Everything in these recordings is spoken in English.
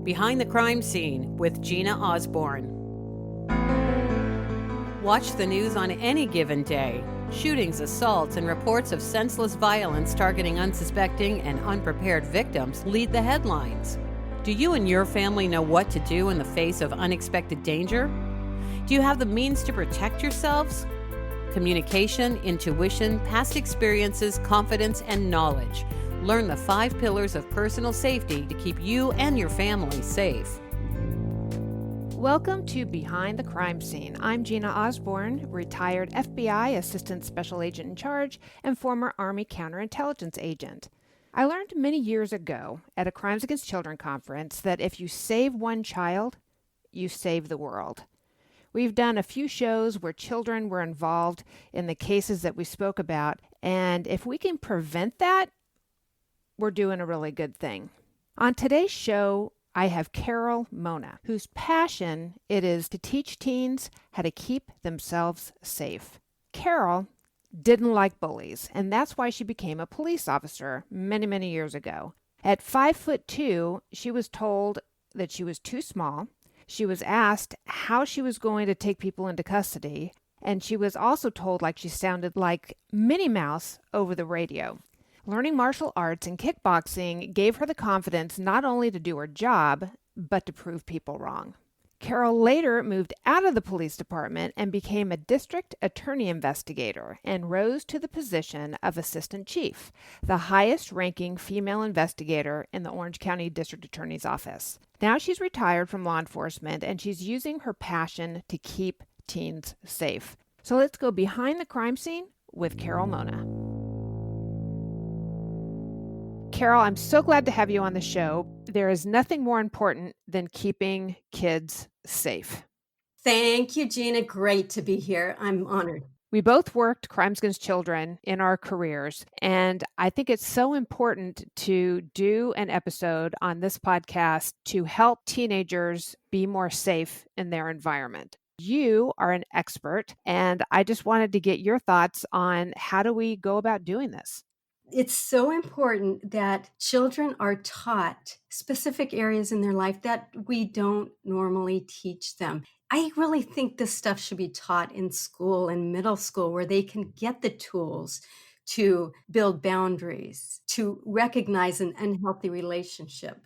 Behind the Crime Scene with Gina Osborn. Watch the news on any given day. Shootings, assaults, and reports of senseless violence targeting unsuspecting and unprepared victims lead the headlines. Do you and your family know what to do in the face of unexpected danger? Do you have the means to protect yourselves? Communication, intuition, past experiences, confidence, and knowledge. Learn the 5 pillars of personal safety to keep you and your family safe. Welcome to Behind the Crime Scene. I'm Gina Osborn, retired FBI Assistant Special Agent in Charge and former Army Counterintelligence Agent. I learned many years ago at a Crimes Against Children conference that if you save one child, you save the world. We've done a few shows where children were involved in the cases that we spoke about, and if we can prevent that, we're doing a really good thing. On today's show, I have Carol Mona, whose passion it is to teach teens how to keep themselves safe. Carol didn't like bullies, and that's why she became a police officer many years ago. At 5'2", she was told that she was too small. She was asked how she was going to take people into custody, and she was also told like she sounded like Minnie Mouse over the radio. Learning martial arts and kickboxing gave her the confidence not only to do her job, but to prove people wrong. Carol later moved out of the police department and became a district attorney investigator and rose to the position of assistant chief, the highest ranking female investigator in the Orange County District Attorney's Office. Now she's retired from law enforcement and she's using her passion to keep teens safe. So let's go behind the crime scene with Carol Mona. Carol, I'm so glad to have you on the show. There is nothing more important than keeping kids safe. Thank you, Gina. Great to be here. I'm honored. We both worked Crimes Against Children in our careers, and I think it's so important to do an episode on this podcast to help teenagers be more safe in their environment. You are an expert, and I just wanted to get your thoughts on how do we go about doing this? It's so important that children are taught specific areas in their life that we don't normally teach them. I really think this stuff should be taught in school and middle school where they can get the tools to build boundaries, to recognize an unhealthy relationship,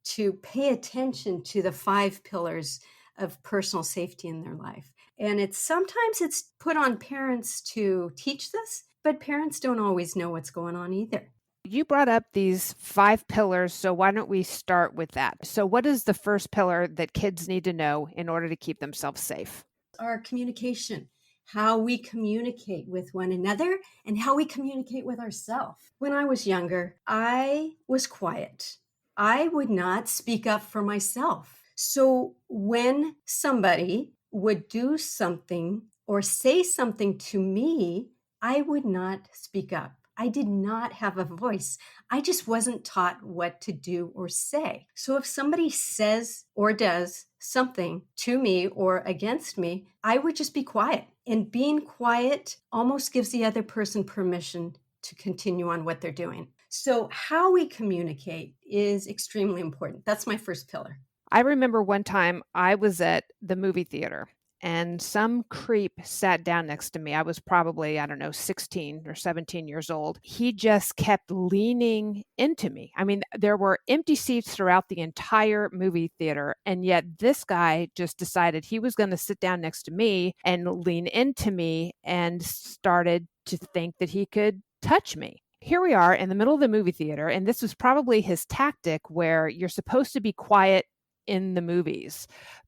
to pay attention to the 5 pillars of personal safety in their life. And sometimes it's put on parents to teach this, but parents don't always know what's going on either. You brought up these 5 pillars, so why don't we start with that? So what is the first pillar that kids need to know in order to keep themselves safe? Our communication, how we communicate with one another and how we communicate with ourselves. When I was younger, I was quiet. I would not speak up for myself. So when somebody would do something or say something to me, I would not speak up. I did not have a voice. I just wasn't taught what to do or say. So if somebody says or does something to me or against me, I would just be quiet. And being quiet almost gives the other person permission to continue on what they're doing. So how we communicate is extremely important. That's my first pillar. I remember one time I was at the movie theater and some creep sat down next to me. I was probably, 16 or 17 years old. He just kept leaning into me. I mean, there were empty seats throughout the entire movie theater. And yet this guy just decided he was going to sit down next to me and lean into me and started to think that he could touch me. Here we are in the middle of the movie theater. And this was probably his tactic where you're supposed to be quiet in the movies.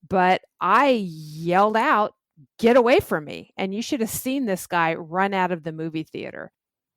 But I yelled out, "Get away from me." And you should have seen this guy run out of the movie theater.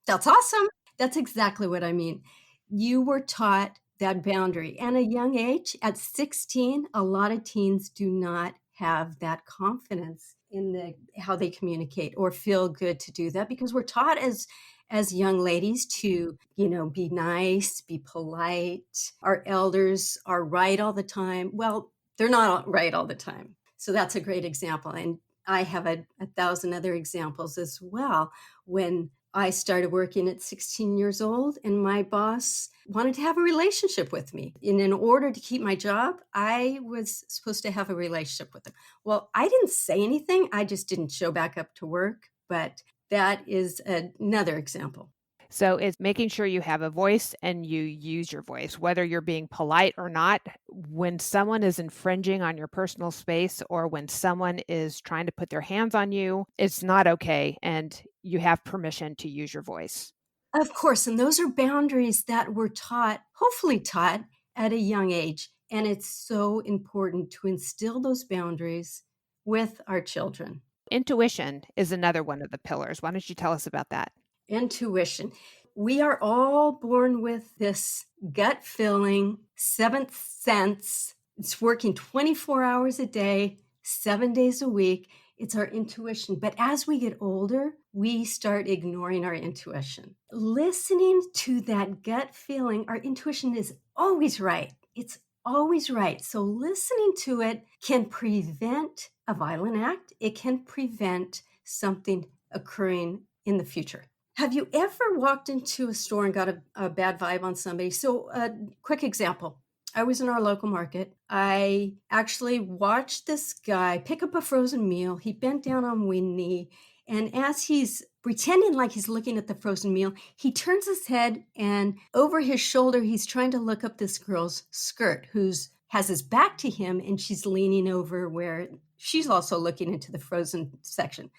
That's awesome. That's exactly what I mean. You were taught that boundary. And at a young age, at 16, a lot of teens do not have that confidence in how they communicate or feel good to do that because we're taught as young ladies to, be nice, be polite. Our elders are right all the time. Well, they're not right all the time. So that's a great example. And I have a 1,000 other examples as well when I started working at 16 years old, and my boss wanted to have a relationship with me. And in order to keep my job, I was supposed to have a relationship with him. Well, I didn't say anything. I just didn't show back up to work. But that is another example. So it's making sure you have a voice and you use your voice, whether you're being polite or not. When someone is infringing on your personal space or when someone is trying to put their hands on you, it's not okay. And you have permission to use your voice. Of course, and those are boundaries that were taught, hopefully taught at a young age. And it's so important to instill those boundaries with our children. Intuition is another one of the pillars. Why don't you tell us about that? Intuition. We are all born with this gut feeling, seventh sense. It's working 24 hours a day, 7 days a week. It's our intuition. But as we get older, we start ignoring our intuition. Listening to that gut feeling, our intuition is always right. It's always right. So listening to it can prevent a violent act. It can prevent something occurring in the future. Have you ever walked into a store and got a bad vibe on somebody? So a quick example. I was in our local market. I actually watched this guy pick up a frozen meal. He bent down on one knee, and as he's pretending like he's looking at the frozen meal, he turns his head, and over his shoulder, he's trying to look up this girl's skirt who's has his back to him, and she's leaning over where she's also looking into the frozen section.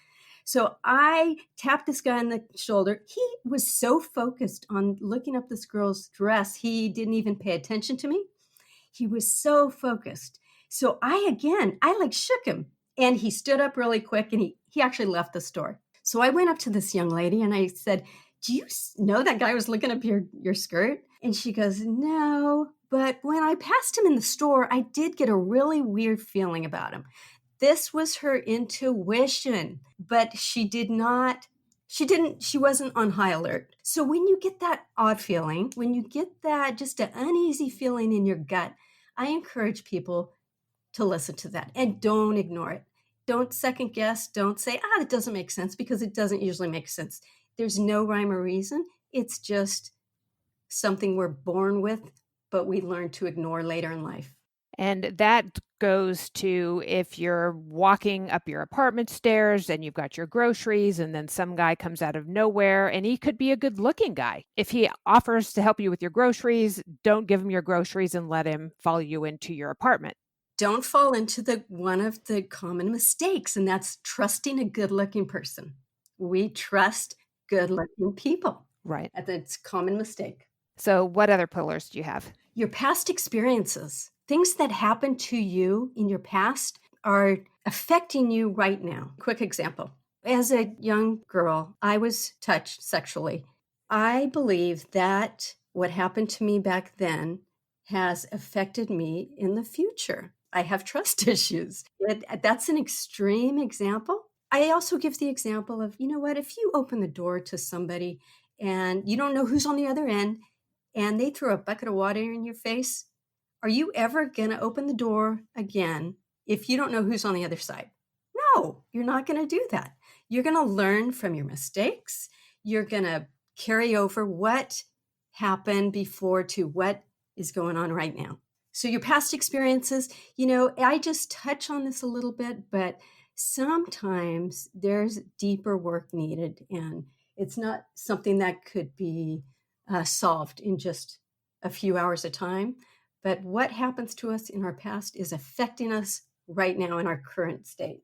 So I tapped this guy on the shoulder. He was so focused on looking up this girl's dress, he didn't even pay attention to me. He was so focused. So I like shook him, and he stood up really quick, and he actually left the store. So I went up to this young lady and I said, "Do you know that guy was looking up your skirt?" And she goes, "No, but when I passed him in the store, I did get a really weird feeling about him." This was her intuition, but she wasn't on high alert. So when you get that odd feeling, when you get that just an uneasy feeling in your gut, I encourage people to listen to that and don't ignore it. Don't second guess. Don't say, that doesn't make sense, because it doesn't usually make sense. There's no rhyme or reason. It's just something we're born with, but we learn to ignore later in life. And that goes to if you're walking up your apartment stairs and you've got your groceries, and then some guy comes out of nowhere, and he could be a good looking guy. If he offers to help you with your groceries, don't give him your groceries and let him follow you into your apartment. Don't fall into one of the common mistakes, and that's trusting a good looking person. We trust good looking people. Right. That's a common mistake. So what other pillars do you have? Your past experiences. Things that happened to you in your past are affecting you right now. Quick example. As a young girl, I was touched sexually. I believe that what happened to me back then has affected me in the future. I have trust issues. That's an extreme example. I also give the example of, if you open the door to somebody and you don't know who's on the other end and they throw a bucket of water in your face, are you ever going to open the door again if you don't know who's on the other side? No, you're not going to do that. You're going to learn from your mistakes. You're going to carry over what happened before to what is going on right now. So your past experiences, I just touch on this a little bit, but sometimes there's deeper work needed, and it's not something that could be solved in just a few hours at a time. But what happens to us in our past is affecting us right now in our current state.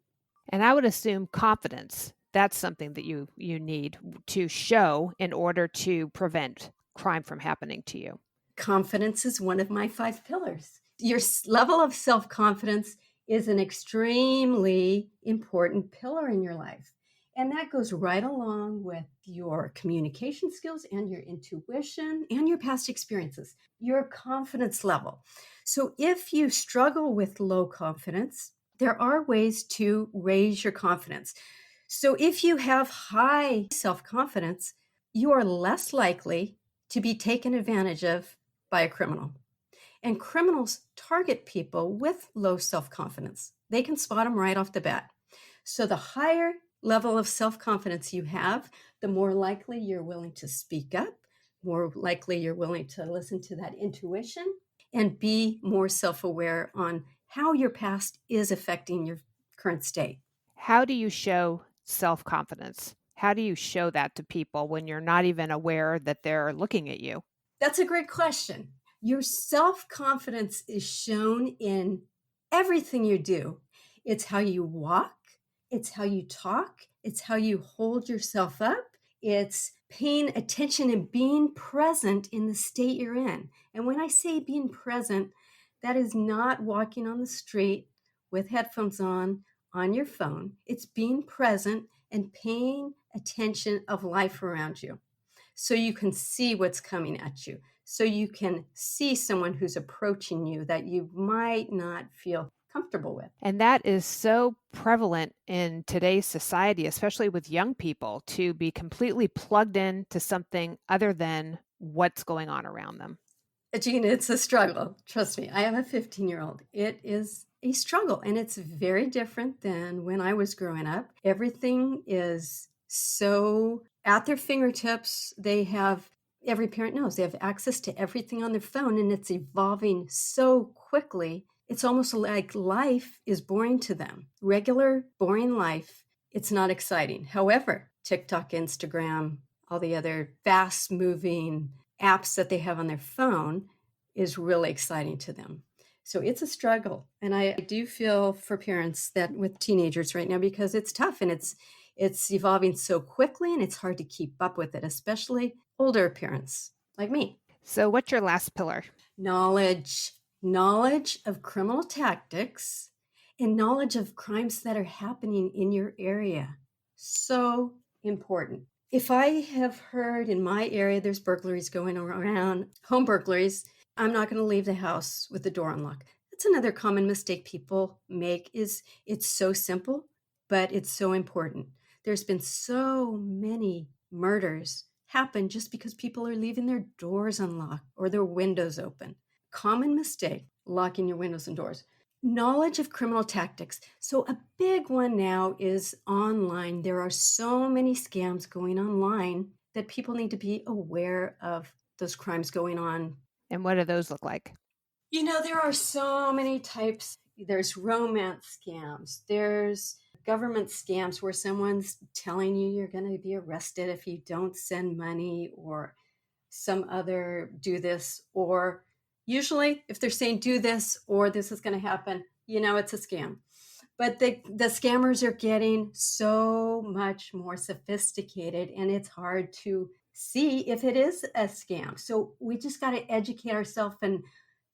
And I would assume confidence. That's something that you need to show in order to prevent crime from happening to you. Confidence is one of my 5 pillars. Your level of self-confidence is an extremely important pillar in your life. And that goes right along with your communication skills and your intuition and your past experiences, your confidence level. So if you struggle with low confidence, there are ways to raise your confidence. So if you have high self-confidence, you are less likely to be taken advantage of by a criminal. And criminals target people with low self-confidence. They can spot them right off the bat. So the higher level of self-confidence you have, the more likely you're willing to speak up, more likely you're willing to listen to that intuition, and be more self-aware on how your past is affecting your current state. How do you show self-confidence? How do you show that to people when you're not even aware that they're looking at you? That's a great question. Your self-confidence is shown in everything you do. It's how you walk, it's how you talk, it's how you hold yourself up, it's paying attention and being present in the state you're in. And when I say being present, that is not walking on the street with headphones on your phone. It's being present and paying attention of life around you, so you can see what's coming at you, so you can see someone who's approaching you that you might not feel comfortable with. And that is so prevalent in today's society, especially with young people, to be completely plugged in to something other than what's going on around them. Gina, it's a struggle. Trust me, I have a 15-year-old. It is a struggle, and it's very different than when I was growing up. Everything is so at their fingertips. Every parent knows they have access to everything on their phone, and it's evolving so quickly. It's almost like life is boring to them. Regular, boring life, it's not exciting. However, TikTok, Instagram, all the other fast-moving apps that they have on their phone is really exciting to them. So it's a struggle. And I do feel for parents that with teenagers right now, because it's tough and it's evolving so quickly and it's hard to keep up with it, especially older parents like me. So what's your last pillar? Knowledge of criminal tactics and knowledge of crimes that are happening in your area. So important. If I have heard in my area there's burglaries going around, home burglaries, I'm not going to leave the house with the door unlocked. That's another common mistake people make. Is it's so simple, but it's so important. There's been so many murders happen just because people are leaving their doors unlocked or their windows open. Common mistake, locking your windows and doors. Knowledge of criminal tactics. So a big one now is online. There are so many scams going online that people need to be aware of those crimes going on. And what do those look like? There are so many types. There's romance scams. There's government scams where someone's telling you you're going to be arrested if you don't send money or some other do this, or usually if they're saying do this or this is going to happen, it's a scam. But the scammers are getting so much more sophisticated and it's hard to see if it is a scam. So we just got to educate ourselves and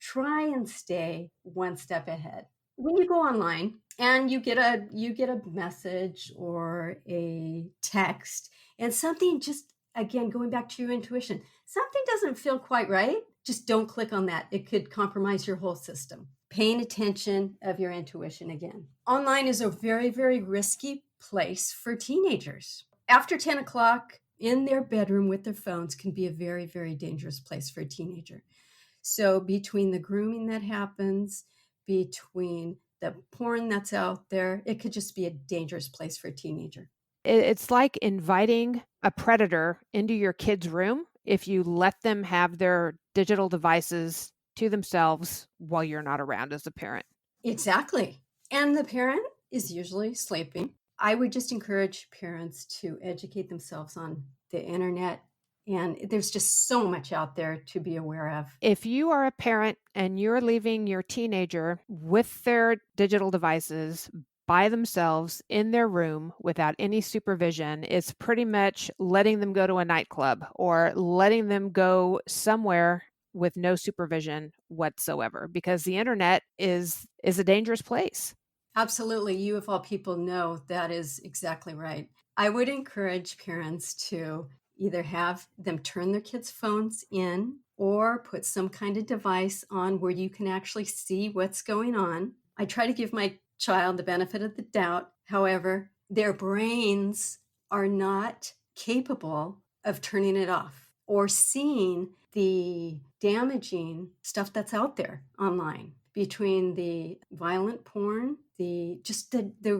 try and stay one step ahead. When you go online and you get a message or a text and something, just again, going back to your intuition, something doesn't feel quite right, just don't click on that. It could compromise your whole system. Paying attention of your intuition again. Online is a very, very risky place for teenagers. After 10 o'clock in their bedroom with their phones can be a very, very dangerous place for a teenager. So between the grooming that happens, between the porn that's out there, it could just be a dangerous place for a teenager. It's like inviting a predator into your kid's room if you let them have their digital devices to themselves while you're not around as a parent. Exactly. And the parent is usually sleeping. I would just encourage parents to educate themselves on the internet. And there's just so much out there to be aware of. If you are a parent and you're leaving your teenager with their digital devices by themselves in their room without any supervision, it's pretty much letting them go to a nightclub or letting them go somewhere with no supervision whatsoever, because the internet is a dangerous place. Absolutely. You of all people know that is exactly right. I would encourage parents to either have them turn their kids' phones in or put some kind of device on where you can actually see what's going on. I try to give my child the benefit of the doubt. However, their brains are not capable of turning it off or seeing the damaging stuff that's out there online. between the violent porn, the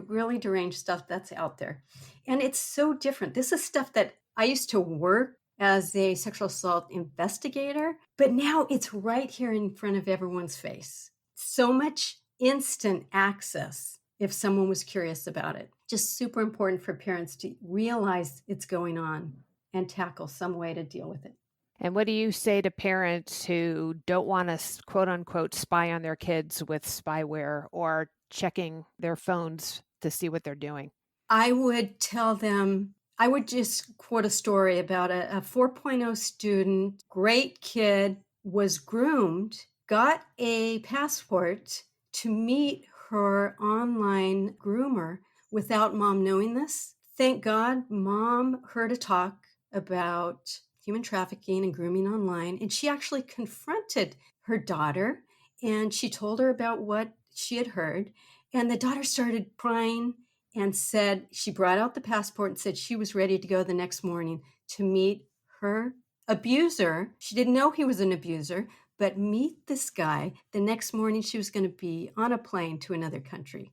really deranged stuff that's out there. And it's so different. This is stuff that I used to work as a sexual assault investigator, but now it's right here in front of everyone's face. So much instant access if someone was curious about it. Just super important for parents to realize it's going on and tackle some way to deal with it. And what do you say to parents who don't want to, quote unquote, spy on their kids with spyware or checking their phones to see what they're doing? I would tell them, I would just quote a story about a 4.0 student, great kid, was groomed, got a passport to meet her online groomer without mom knowing this. Thank God mom heard a talk about human trafficking and grooming online, and she actually confronted her daughter and she told her about what she had heard. And the daughter started crying and said she brought out the passport and said she was ready to go the next morning to meet her abuser. She didn't know he was an abuser, but meet this guy. The next morning, she was going to be on a plane to another country.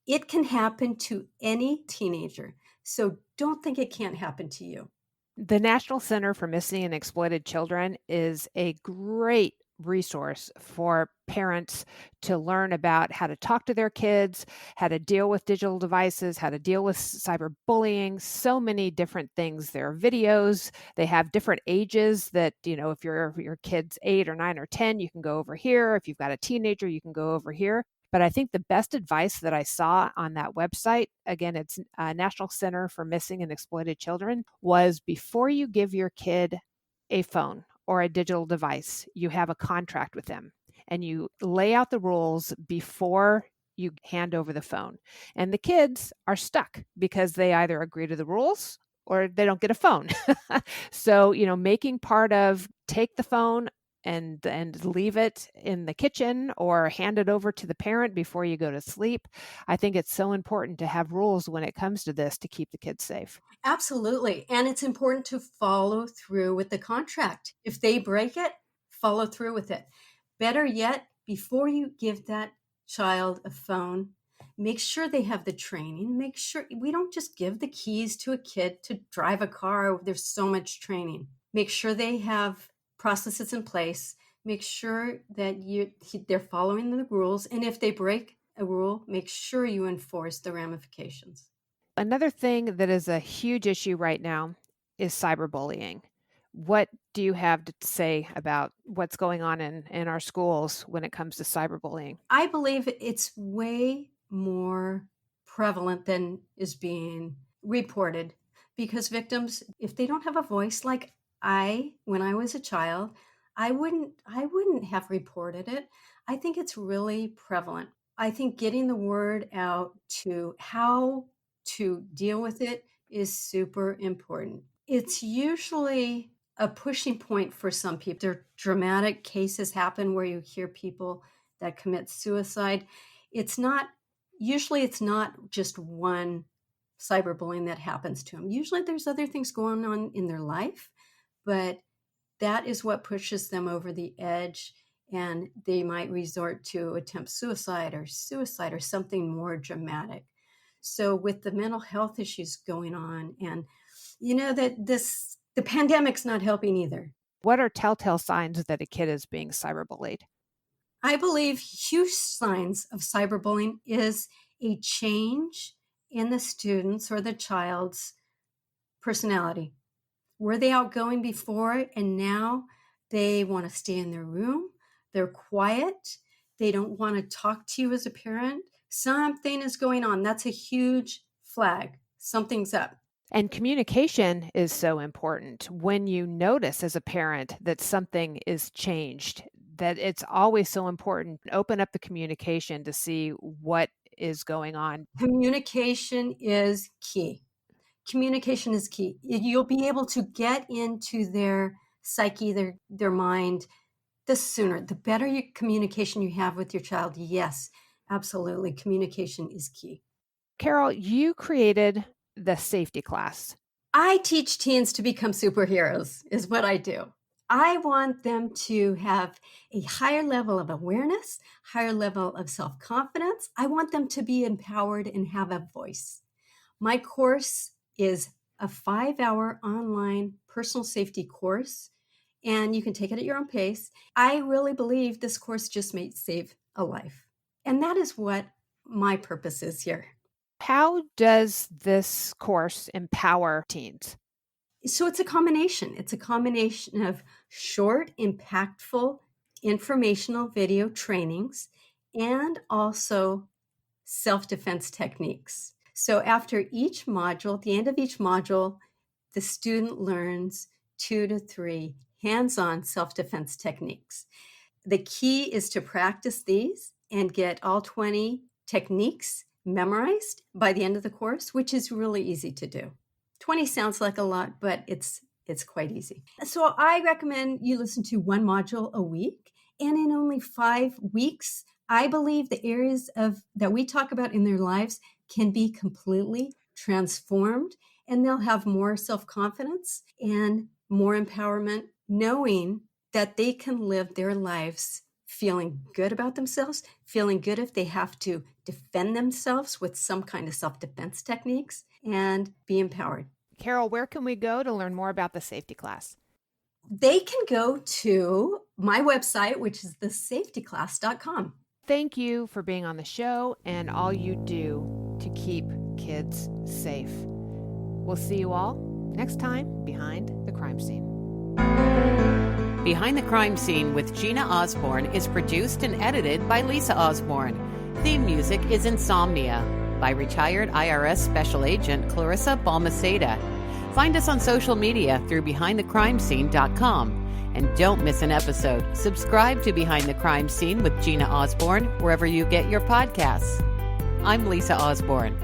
It can happen to any teenager, so don't think it can't happen to you. The National Center for Missing and Exploited Children is a great resource for parents to learn about how to talk to their kids, how to deal with digital devices, how to deal with cyberbullying, so many different things. There are videos. They have different ages that, if your kid's 8 or 9 or 10, you can go over here. If you've got a teenager, you can go over here. But I think the best advice that I saw on that website, again, it's National Center for Missing and Exploited Children, was before you give your kid a phone or a digital device, you have a contract with them and you lay out the rules before you hand over the phone. And the kids are stuck because they either agree to the rules or they don't get a phone. So, making part of take the phone and leave it in the kitchen or hand it over to the parent before you go to sleep. I think it's so important to have rules when it comes to this to keep the kids safe. Absolutely. And it's important to follow through with the contract. If they break it, follow through with it. Better yet, before you give that child a phone, make sure they have the training. Make sure we don't just give the keys to a kid to drive a car. There's so much training. Make sure they have processes in place. Make sure that they're following the rules. And if they break a rule, make sure you enforce the ramifications. Another thing that is a huge issue right now is cyberbullying. What do you have to say about what's going on in our schools when it comes to cyberbullying? I believe it's way more prevalent than is being reported because victims, if they don't have a voice like when I was a child, I wouldn't have reported it. I think it's really prevalent. I think getting the word out to how to deal with it is super important. It's usually a pushing point for some people. There are dramatic cases happen where you hear people that commit suicide. Usually it's not just one cyberbullying that happens to them. Usually there's other things going on in their life, but that is what pushes them over the edge, and they might resort to attempt suicide or something more dramatic. So with the mental health issues going on, and the pandemic's not helping either. What are telltale signs that a kid is being cyberbullied? I believe huge signs of cyberbullying is a change in the student's or the child's personality. Were they outgoing before and now they want to stay in their room? They're quiet. They don't want to talk to you as a parent. Something is going on. That's a huge flag. Something's up. And communication is so important. When you notice as a parent that something is changed, that it's always so important to open up the communication to see what is going on. Communication is key. Communication is key. You'll be able to get into their psyche, their mind, the sooner. The better communication you have with your child, yes, absolutely. Communication is key. Carol, you created the safety class. I teach teens to become superheroes, is what I do. I want them to have a higher level of awareness, higher level of self-confidence. I want them to be empowered and have a voice. My course is a 5-hour online personal safety course, and you can take it at your own pace. I really believe this course just may save a life. And that is what my purpose is here. How does this course empower teens? So it's a combination. It's a combination of short, impactful, informational video trainings and also self-defense techniques. So after each module, at the end of each module, the student learns 2 to 3 hands-on self-defense techniques. The key is to practice these and get all 20 techniques memorized by the end of the course, which is really easy to do. 20 sounds like a lot, but it's quite easy. So I recommend you listen to one module a week. And in only 5 weeks, I believe the areas that we talk about in their lives can be completely transformed, and they'll have more self-confidence and more empowerment, knowing that they can live their lives feeling good about themselves, feeling good if they have to defend themselves with some kind of self-defense techniques, and be empowered. Carol, where can we go to learn more about the safety class? They can go to my website, which is thesafetyclass.com. Thank you for being on the show and all you do to keep kids safe. We'll see you all next time Behind the Crime Scene. Behind the Crime Scene with Gina Osborn is produced and edited by Lisa Osborn. Theme music is Insomnia by retired IRS Special Agent Clarissa Balmaceda. Find us on social media through BehindTheCrimeScene.com. And don't miss an episode. Subscribe to Behind the Crime Scene with Gina Osborn wherever you get your podcasts. I'm Lisa Osborn.